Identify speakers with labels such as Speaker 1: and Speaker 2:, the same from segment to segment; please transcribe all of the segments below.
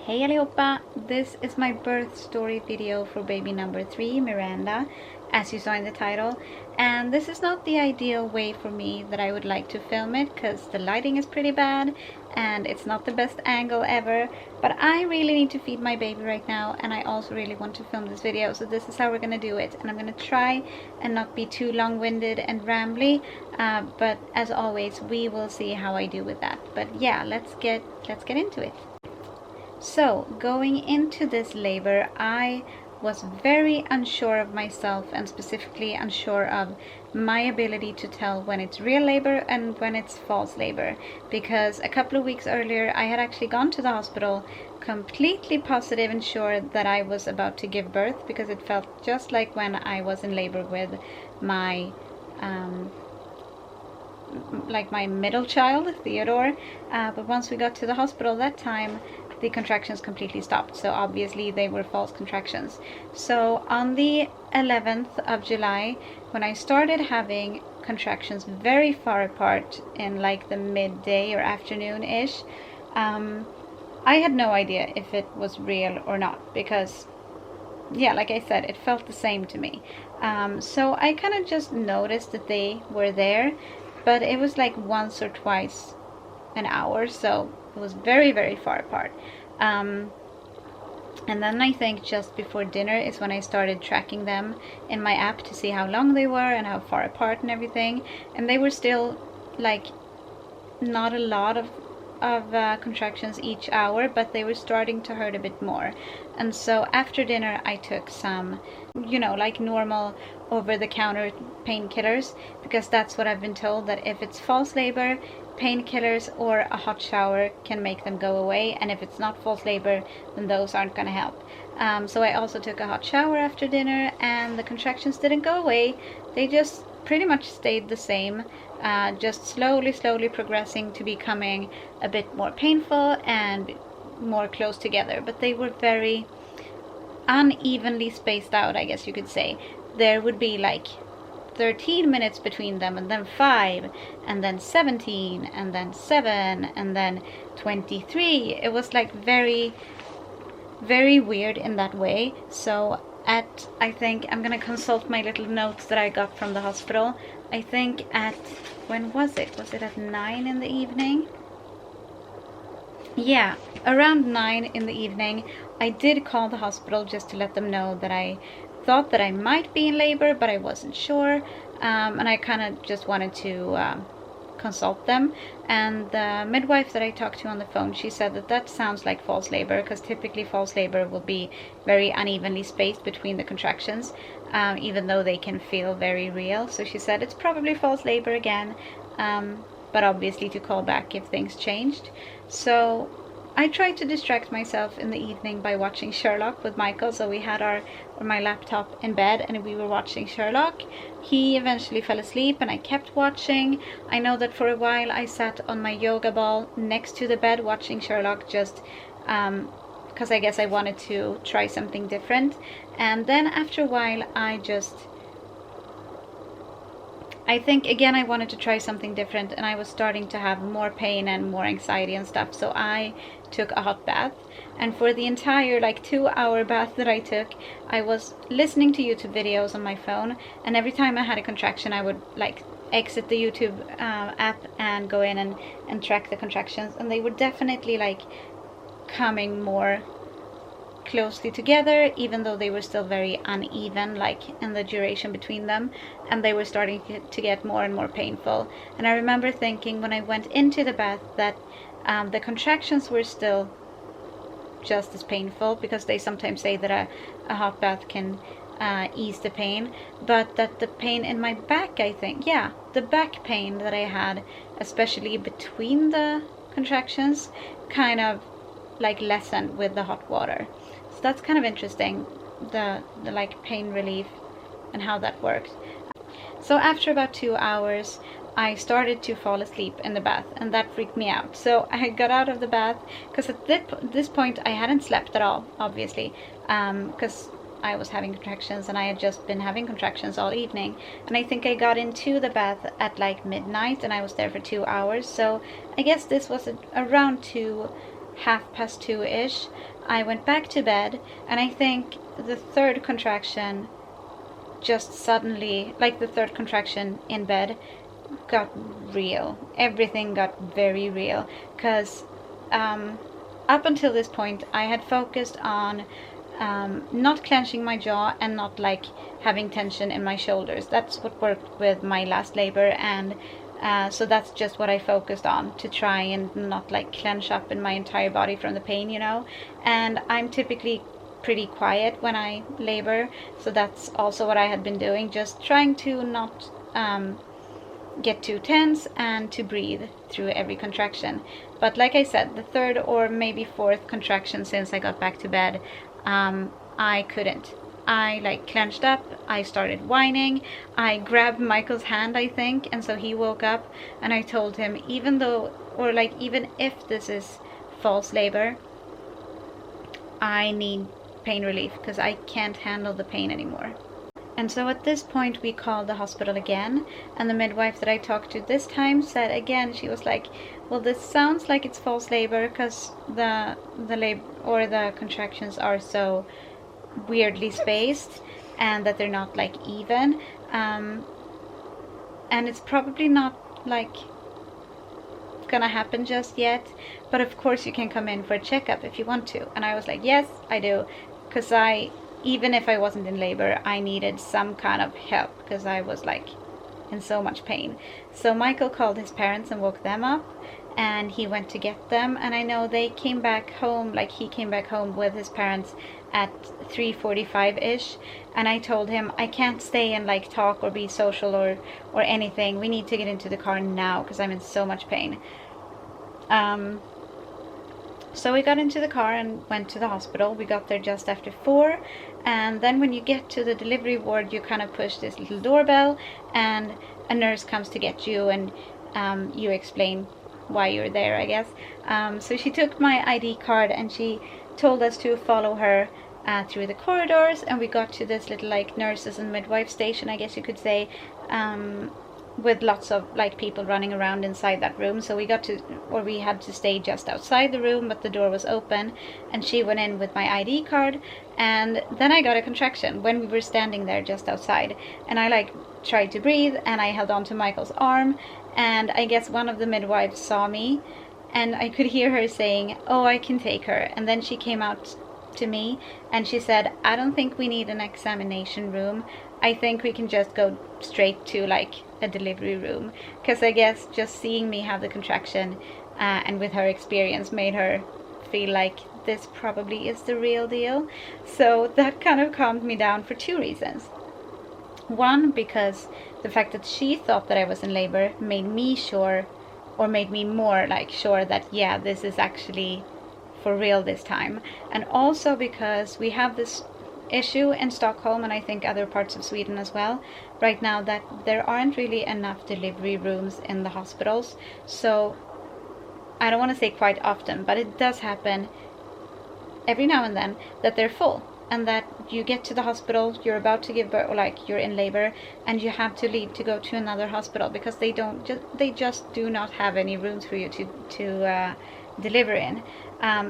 Speaker 1: Hey allihopa! This is my birth story video for baby number 3, Myranda, as you saw in the title. And this is not the ideal way for me that I would like to film it, because the lighting is pretty bad and it's not the best angle ever. But I really need to feed my baby right now, and I also really want to film this video, so this is how we're gonna do it. And I'm gonna try and not be too long-winded and rambly, but as always we will see how I do with that. But yeah, let's get into it. So, going into this labor, I was very unsure of myself, and specifically unsure of my ability to tell when it's real labor and when it's false labor, because a couple of weeks earlier I had actually gone to the hospital completely positive and sure that I was about to give birth, because it felt just like when I was in labor with my my middle child, Theodore, but once we got to the hospital that time, the contractions completely stopped, so obviously they were false contractions. So on the 11th of July, when I started having contractions very far apart in like the midday or afternoon-ish, I had no idea if it was real or not, because yeah, like I said, it felt the same to me. So I kind of just noticed that they were there, but it was like once or twice an hour, so it was very, very far apart. And then I think just before dinner is when I started tracking them in my app to see how long they were and how far apart and everything. And they were still like not a lot of contractions each hour, but they were starting to hurt a bit more. And so after dinner I took some, you know, like normal over-the-counter painkillers, because that's what I've been told, that if it's false labor, painkillers or a hot shower can make them go away, and if it's not false labor, then those aren't going to help. So I also took a hot shower after dinner, and the contractions didn't go away. They just pretty much stayed the same, just slowly progressing to becoming a bit more painful and more close together. But they were very unevenly spaced out, I guess you could say. There would be like 13 minutes between them, and then 5, and then 17, and then 7, and then 23. It was like very, very weird in that way. So I think I'm gonna consult my little notes that I got from the hospital. I think at, when was it? Was it at 9 in the evening? Yeah, around 9 in the evening, I did call the hospital just to let them know that I thought that I might be in labor, but I wasn't sure, and I kind of just wanted to consult them. And the midwife that I talked to on the phone, she said that that sounds like false labor, because typically false labor will be very unevenly spaced between the contractions, even though they can feel very real. So she said it's probably false labor again, but obviously to call back if things changed. So I tried to distract myself in the evening by watching Sherlock with Michael. So we had my laptop in bed and we were watching Sherlock. He eventually fell asleep and I kept watching. I know that for a while I sat on my yoga ball next to the bed watching Sherlock, just because I guess I wanted to try something different. And then after a while I think again I wanted to try something different, and I was starting to have more pain and more anxiety and stuff, so I took a hot bath. And for the entire like 2-hour bath that I took, I was listening to YouTube videos on my phone, and every time I had a contraction I would like exit the YouTube app and go in and track the contractions, and they were definitely like coming more closely together, even though they were still very uneven, like in the duration between them, and they were starting to get more and more painful. And I remember thinking when I went into the bath that the contractions were still just as painful, because they sometimes say that a hot bath can ease the pain, but that the pain in my back, I think, yeah, the back pain that I had, especially between the contractions, kind of like lessened with the hot water. So that's kind of interesting, the like pain relief and how that works. So after about 2 hours I started to fall asleep in the bath, and that freaked me out. So I got out of the bath, because at this point I hadn't slept at all, obviously, because I was having contractions and I had just been having contractions all evening. And I think I got into the bath at like midnight and I was there for 2 hours. So I guess this was around 2 2:30-ish, I went back to bed, and I think the third contraction just suddenly, like the third contraction in bed, got real. Everything got very real, because up until this point I had focused on not clenching my jaw and not like having tension in my shoulders. That's what worked with my last labor, and so that's just what I focused on, to try and not like clench up in my entire body from the pain, you know. And I'm typically pretty quiet when I labor, so that's also what I had been doing, just trying to not get too tense and to breathe through every contraction. But like I said, the third or maybe fourth contraction since I got back to bed, I couldn't. I like clenched up, I started whining, I grabbed Michael's hand, I think, and so he woke up, and I told him, even if this is false labor, I need pain relief because I can't handle the pain anymore. And so at this point we called the hospital again, and the midwife that I talked to this time said again, she was like, well, this sounds like it's false labor because the labor or the contractions are so weirdly spaced and that they're not like even, and it's probably not like gonna happen just yet, but of course you can come in for a checkup if you want to. And I was like, yes, I do, because even if I wasn't in labor, I needed some kind of help because I was like in so much pain. So Michael called his parents and woke them up, and he went to get them, and I know they came back home, like he came back home with his parents at 3:45-ish, and I told him, I can't stay and like talk or be social or anything. We need to get into the car now because I'm in so much pain. So we got into the car and went to the hospital. We got there just after 4, and then when you get to the delivery ward, you kind of push this little doorbell, and a nurse comes to get you, and you explain why you're there, I guess. So she took my ID card and she told us to follow her through the corridors, and we got to this little like nurses and midwife station, I guess you could say, with lots of like people running around inside that room. So we had to stay just outside the room, but the door was open, and she went in with my ID card, and then I got a contraction when we were standing there just outside, and I like tried to breathe, and I held on to Michael's arm, and I guess one of the midwives saw me, and I could hear her saying, oh, I can take her. And then she came out to me and she said, I don't think we need an examination room. I think we can just go straight to like a delivery room, because I guess just seeing me have the contraction and with her experience made her feel like this probably is the real deal. So that kind of calmed me down for 2 reasons. One, because the fact that she thought that I was in labor made me sure, or made me more like sure that yeah, this is actually for real this time. And also because we have this issue in Stockholm, and I think other parts of Sweden as well right now, that there aren't really enough delivery rooms in the hospitals. So I don't want to say quite often, but it does happen every now and then that they're full, and that you get to the hospital, you're about to give birth, or like you're in labor, and you have to leave to go to another hospital because they just do not have any rooms for you to deliver in.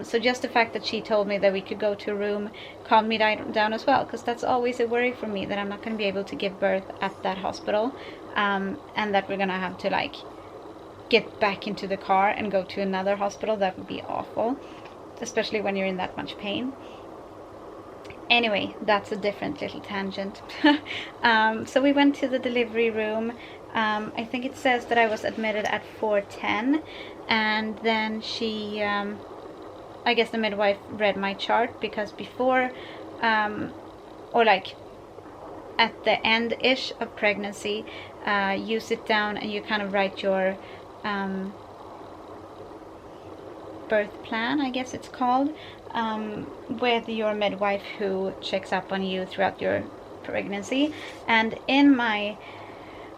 Speaker 1: So just the fact that she told me that we could go to a room calmed me down as well, because that's always a worry for me, that I'm not going to be able to give birth at that hospital, and that we're going to have to like get back into the car and go to another hospital. That would be awful, especially when you're in that much pain. Anyway, that's a different little tangent. So we went to the delivery room. I think it says that I was admitted at 4:10, and then she, I guess the midwife read my chart, because before, or like at the end-ish of pregnancy, you sit down and you kind of write your birth plan, I guess it's called, with your midwife who checks up on you throughout your pregnancy. And in my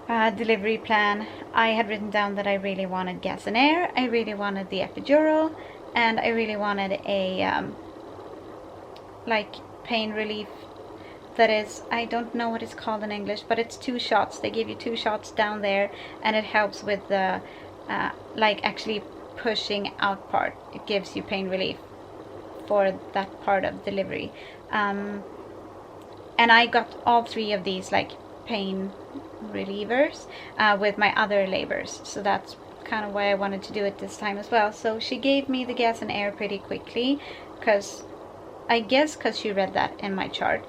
Speaker 1: delivery plan, I had written down that I really wanted gas and air, I really wanted the epidural, and I really wanted a like pain relief. That is, I don't know what it's called in English, but it's 2 shots. They give you 2 shots down there, and it helps with the like actually pushing out part. It gives you pain relief for that part of delivery. And I got all 3 of these like pain relievers with my other labors, so that's kind of why I wanted to do it this time as well. So she gave me the gas and air pretty quickly, because she read that in my chart.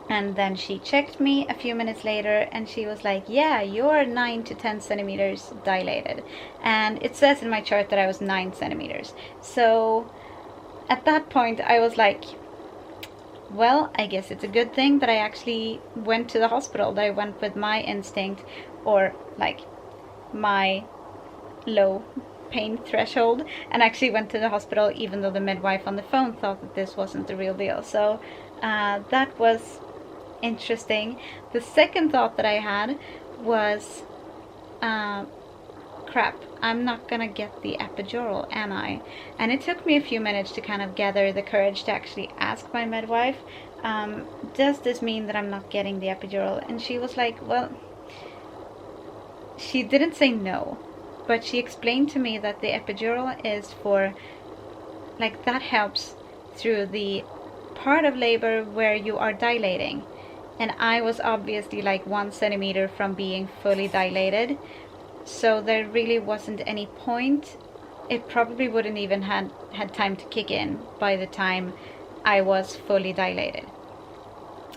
Speaker 1: And then she checked me a few minutes later and she was like, yeah, you're 9 to 10 centimeters dilated. And it says in my chart that I was 9 centimeters. So at that point I was like, well, I guess it's a good thing that I actually went to the hospital, that I went with my instinct, or like my low pain threshold, and actually went to the hospital even though the midwife on the phone thought that this wasn't the real deal. So that was interesting. The second thought that I had was, crap, I'm not gonna get the epidural, am I? And it took me a few minutes to kind of gather the courage to actually ask my midwife, does this mean that I'm not getting the epidural? And she was like, well, she didn't say no, but she explained to me that the epidural is for, like, that helps through the part of labor where you are dilating. And I was obviously like 1 centimeter from being fully dilated, so there really wasn't any point. It probably wouldn't even had time to kick in by the time I was fully dilated,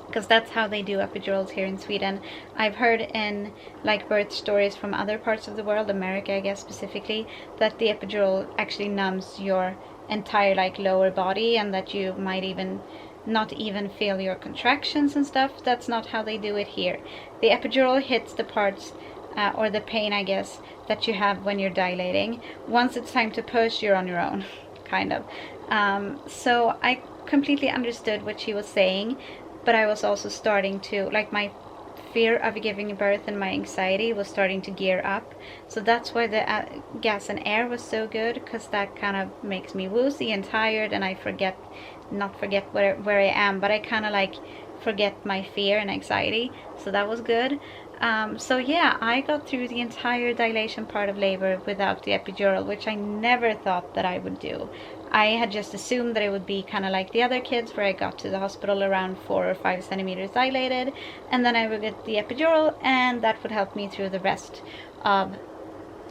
Speaker 1: because that's how they do epidurals here in Sweden. I've heard in like birth stories from other parts of the world, America I guess specifically, that the epidural actually numbs your entire like lower body, and that you might even not even feel your contractions and stuff. That's not how they do it here. The epidural hits the parts or the pain, I guess, that you have when you're dilating. Once it's time to push, you're on your own, kind of. So I completely understood what she was saying, but I was also starting to, like, my fear of giving birth and my anxiety was starting to gear up. So that's why the gas and air was so good, because that kind of makes me woozy and tired, and I not forget where I am, but I kind of like forget my fear and anxiety. So that was good. So yeah, I got through the entire dilation part of labor without the epidural, which I never thought that I would do. I had just assumed that it would be kind of like the other kids, where I got to the hospital around 4 or 5 centimeters dilated, and then I would get the epidural, and that would help me through the rest of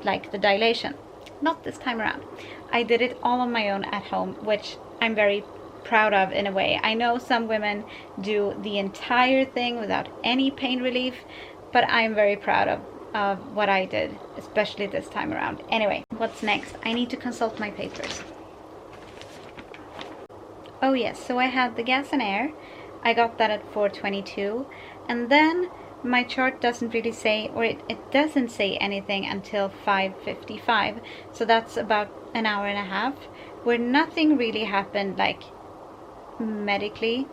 Speaker 1: like the dilation. Not this time around. I did it all on my own at home, which I'm very proud of in a way. I know some women do the entire thing without any pain relief, but I'm very proud of what I did, especially this time around. Anyway, what's next? I need to consult my papers. Oh yes, so I had the gas and air. I got that at 4:22, and then my chart doesn't really say, or it doesn't say anything until 5:55. So that's about an hour and a half, where nothing really happened, like medically.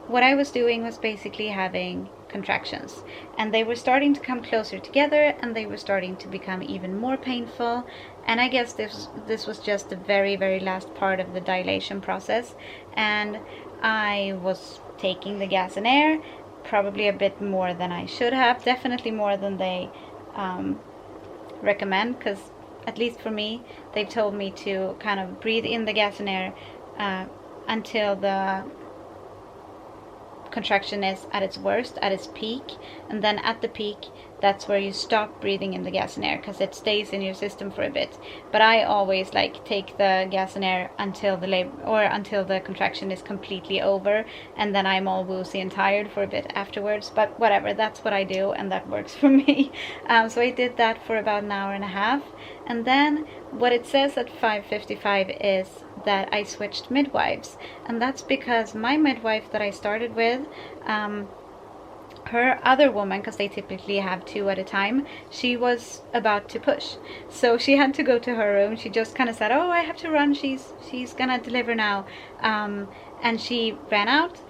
Speaker 1: What I was doing was basically having contractions, and they were starting to come closer together, and they were starting to become even more painful. And I guess this was just the very, very last part of the dilation process, and I was taking the gas and air probably a bit more than I should have, definitely more than they recommend, because at least for me, they've told me to kind of breathe in the gas and air until the contraction is at its worst, at its peak, and then at the peak, that's where you stop breathing in the gas and air, because it stays in your system for a bit. But I always like take the gas and air until the labor, or until the contraction is completely over, and then I'm all woozy and tired for a bit afterwards. But whatever, that's what I do, and that works for me. So I did that for about an hour and a half, and then what it says at 5:55 is that I switched midwives, and that's because my midwife that I started with, her other woman, because they typically have 2 at a time, she was about to push, so she had to go to her room. She just kind of said, oh, I have to run, she's gonna deliver now, and she ran out,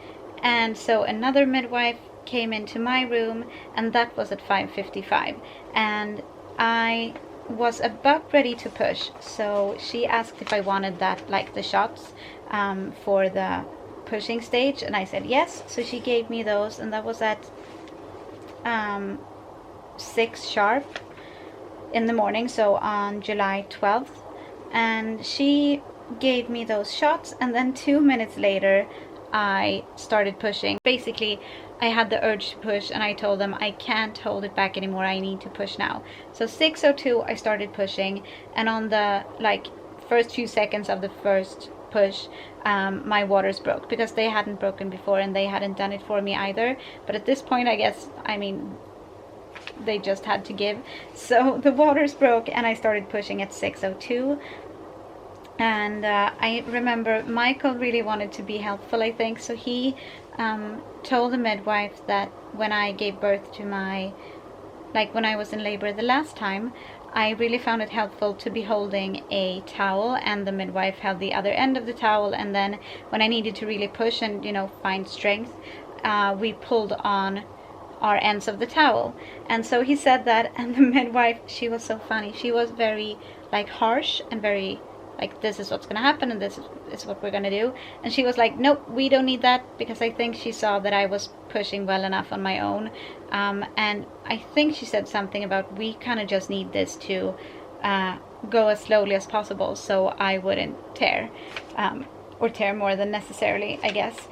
Speaker 1: and so another midwife came into my room, and that was at 5:55, and I was about ready to push. So she asked if I wanted that, like the shots for the pushing stage, and I said yes. So she gave me those, and that was at 6 sharp. in the morning, so on July 12th, and she gave me those shots, and then 2 minutes later I started pushing. Basically, I had the urge to push, and I told them I can't hold it back anymore, I need to push now. So 6:02 I started pushing, and on the like first few seconds of the first push, my waters broke, because they hadn't broken before and they hadn't done it for me either. But at this point, I guess, I mean, they just had to give. So the waters broke and I started pushing at 6:02. And I remember Michael really wanted to be helpful, I think, so he told the midwife that when I gave birth to my, like when I was in labor the last time, I really found it helpful to be holding a towel, and the midwife held the other end of the towel, and then when I needed to really push and, you know, find strength, we pulled on our ends of the towel. And so he said that, and the midwife, she was so funny. She was very like harsh and very like, this is what's gonna happen and this is what we're gonna do. And she was like, nope, we don't need that, because I think she saw that I was pushing well enough on my own. And I think she said something about, we kind of just need this to go as slowly as possible so I wouldn't tear, or tear more than necessarily, I guess.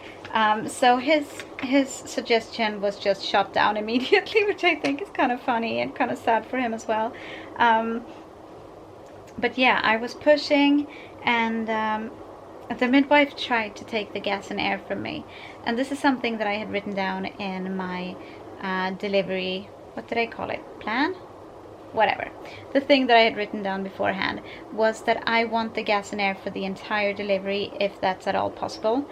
Speaker 1: So his suggestion was just shot down immediately, which I think is kind of funny and kind of sad for him as well. But yeah, I was pushing, and the midwife tried to take the gas and air from me. And this is something that I had written down in my delivery, what did I call it? Plan? Whatever. The thing that I had written down beforehand was that I want the gas and air for the entire delivery, if that's at all possible,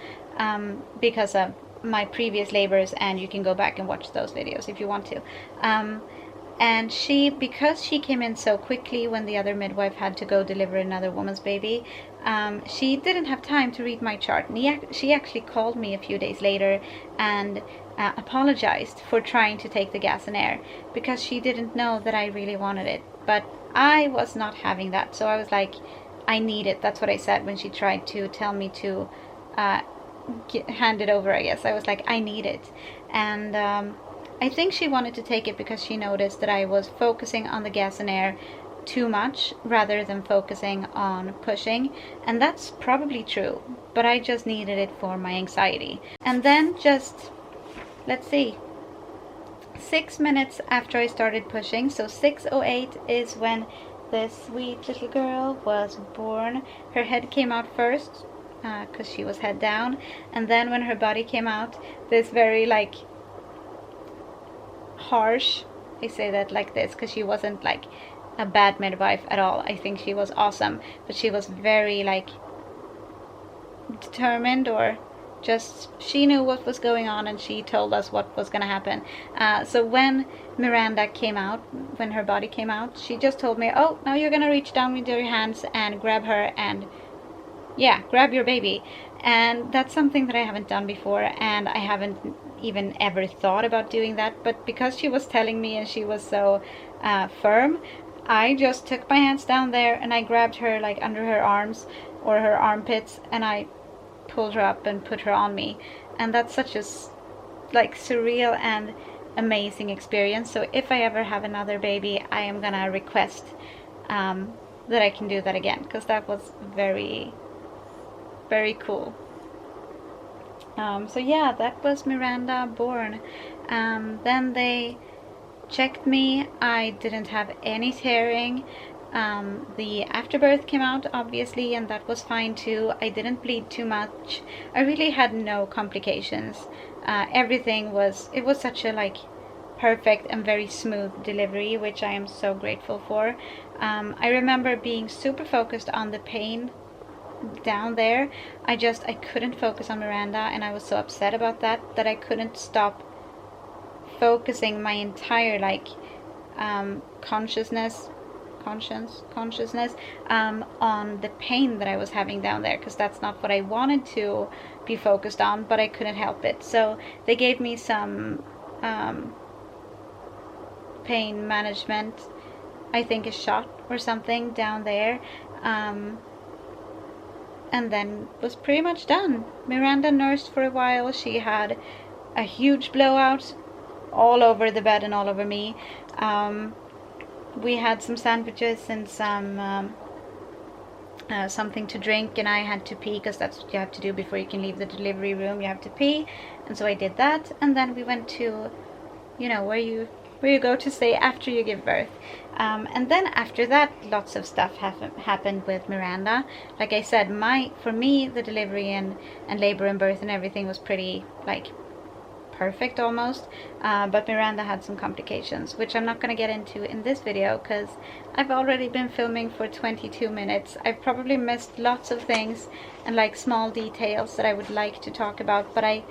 Speaker 1: because of my previous labors, and you can go back and watch those videos if you want to. And she, because she came in so quickly when the other midwife had to go deliver another woman's baby, she didn't have time to read my chart. And she actually called me a few days later and apologized for trying to take the gas and air, because she didn't know that I really wanted it. But I was not having that, so I was like, I need it. That's what I said when she tried to tell me to hand it over, I guess. I was like, I need it. And I think she wanted to take it because she noticed that I was focusing on the gas and air too much rather than focusing on pushing. And that's probably true, but I just needed it for my anxiety. And then just, let's see, 6 minutes after I started pushing, so 6:08 is when this sweet little girl was born. Her head came out first, because she was head down. And then when her body came out, this very like harsh, I say that like this because she wasn't like a bad midwife at all. I think she was awesome, but she was very like determined, or just, she knew what was going on and she told us what was going to happen. So when Myranda came out, when her body came out, she just told me, oh, now you're going to reach down with your hands and grab her and, yeah, grab your baby. And that's something that I haven't done before, and I haven't even ever thought about doing that. But because she was telling me and she was so firm, I just took my hands down there and I grabbed her like under her arms or her armpits, and I pulled her up and put her on me. And that's such a like surreal and amazing experience. So if I ever have another baby, I am gonna request that I can do that again, because that was very, very cool. So yeah, that was Myranda born. Then they checked me. I didn't have any tearing. The afterbirth came out obviously, and that was fine too. I didn't bleed too much. I really had no complications. Everything was, it was such a like perfect and very smooth delivery, which I am so grateful for. I remember being super focused on the pain down there. I couldn't focus on Myranda, and I was so upset about that I couldn't stop focusing my entire like consciousness on the pain that I was having down there, because that's not what I wanted to be focused on, but I couldn't help it. So they gave me some pain management, I think a shot or something down there, and then was pretty much done. Myranda nursed for a while. She had a huge blowout all over the bed and all over me. we had some sandwiches and some something to drink, and I had to pee because that's what you have to do before you can leave the delivery room. You have to pee, and so I did that, and then we went to, you know, where you go to stay after you give birth. And then after that, lots of stuff happened with Myranda. Like I said, for me, the delivery and labor and birth and everything was pretty, like, perfect almost. But Myranda had some complications, which I'm not going to get into in this video because I've already been filming for 22 minutes. I've probably missed lots of things and like small details that I would like to talk about, but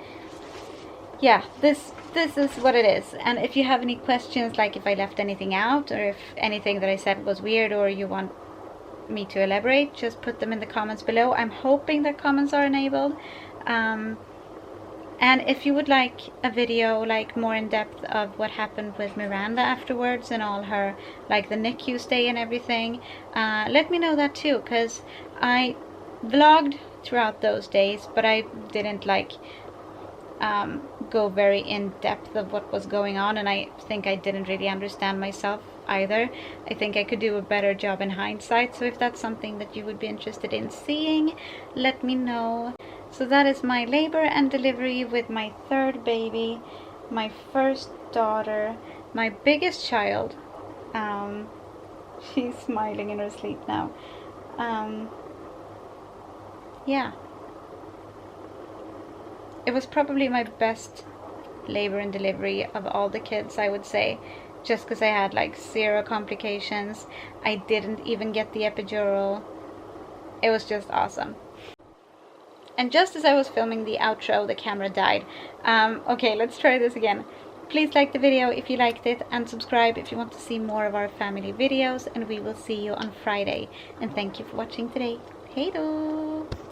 Speaker 1: yeah, this is what it is. And if you have any questions, like if I left anything out or if anything that I said was weird or you want me to elaborate, just put them in the comments below. I'm hoping that comments are enabled. And if you would like a video like more in depth of what happened with Myranda afterwards and all her, like the NICU stay and everything, let me know that too, because I vlogged throughout those days, but I didn't like go very in depth of what was going on, and I think I didn't really understand myself either. I think I could do a better job in hindsight, so if that's something that you would be interested in seeing, let me know. So that is my labor and delivery with my third baby, my first daughter, my biggest child. She's smiling in her sleep now. Yeah. It was probably my best labor and delivery of all the kids, I would say, just because I had like 0 complications. I didn't even get the epidural. It was just awesome. And just as I was filming the outro, the camera died. Okay, let's try this again. Please like the video if you liked it, and subscribe if you want to see more of our family videos, and we will see you on Friday. And thank you for watching today. Hej då!